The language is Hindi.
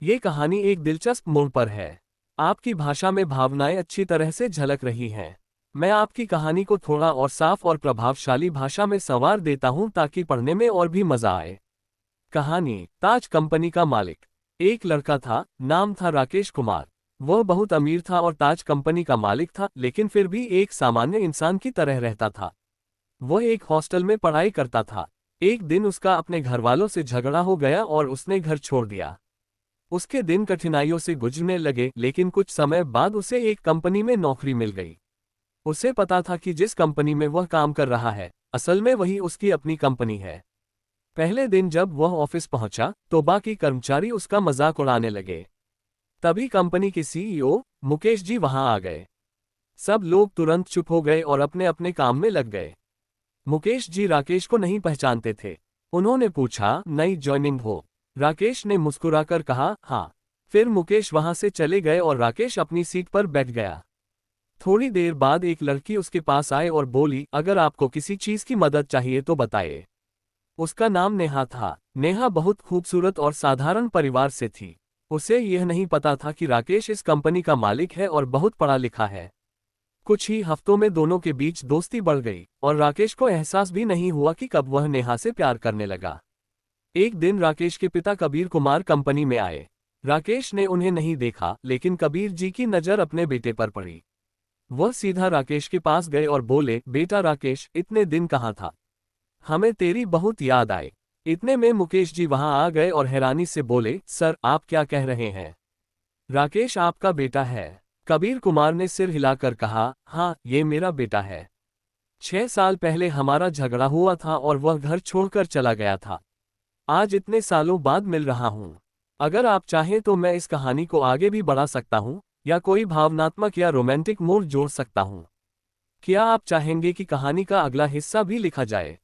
ये कहानी एक दिलचस्प मोड़ पर है। आपकी भाषा में भावनाएं अच्छी तरह से झलक रही हैं। मैं आपकी कहानी को थोड़ा और साफ और प्रभावशाली भाषा में संवार देता हूं ताकि पढ़ने में और भी मजा आए। कहानी। ताज कंपनी का मालिक। एक लड़का था, नाम था राकेश कुमार। वह बहुत अमीर था और ताज कंपनी का मालिक था, लेकिन फिर भी एक सामान्य इंसान की तरह रहता था। वह एक हॉस्टल में पढ़ाई करता था। एक दिन उसका अपने घरवालों से झगड़ा हो गया और उसने घर छोड़ दिया। उसके दिन कठिनाइयों से गुजरने लगे, लेकिन कुछ समय बाद उसे एक कंपनी में नौकरी मिल गई। उसे पता था कि जिस कंपनी में वह काम कर रहा है, असल में वही उसकी अपनी कंपनी है। पहले दिन जब वह ऑफिस पहुंचा, तो बाकी कर्मचारी उसका मजाक उड़ाने लगे। तभी कंपनी के सीईओ मुकेश जी वहां आ गए। सब लोग तुरंत चुप हो गए और अपने अपने काम में लग गए। मुकेश जी राकेश को नहीं पहचानते थे। उन्होंने पूछा, नई ज्वाइनिंग हो? राकेश ने मुस्कुराकर कहा, हाँ। फिर मुकेश वहां से चले गए और राकेश अपनी सीट पर बैठ गया। थोड़ी देर बाद एक लड़की उसके पास आए और बोली, अगर आपको किसी चीज की मदद चाहिए तो बताइए। उसका नाम नेहा था। नेहा बहुत खूबसूरत और साधारण परिवार से थी। उसे यह नहीं पता था कि राकेश इस कंपनी का मालिक है और बहुत पढ़ा लिखा है। कुछ ही हफ्तों में दोनों के बीच दोस्ती बढ़ गई और राकेश को एहसास भी नहीं हुआ कि कब वह नेहा से प्यार करने लगा। एक दिन राकेश के पिता कबीर कुमार कंपनी में आए। राकेश ने उन्हें नहीं देखा, लेकिन कबीर जी की नज़र अपने बेटे पर पड़ी। वह सीधा राकेश के पास गए और बोले, बेटा राकेश, इतने दिन कहाँ था? हमें तेरी बहुत याद आई। इतने में मुकेश जी वहां आ गए और हैरानी से बोले, सर आप क्या कह रहे हैं? राकेश आपका बेटा है। कबीर कुमार ने सिर हिलाकर कहा, हाँ ये मेरा बेटा है। 6 साल पहले हमारा झगड़ा हुआ था और वह घर छोड़कर चला गया था। आज इतने सालों बाद मिल रहा हूँ। अगर आप चाहें तो मैं इस कहानी को आगे भी बढ़ा सकता हूँ, या कोई भावनात्मक या रोमांटिक मोड़ जोड़ सकता हूँ। क्या आप चाहेंगे कि कहानी का अगला हिस्सा भी लिखा जाए?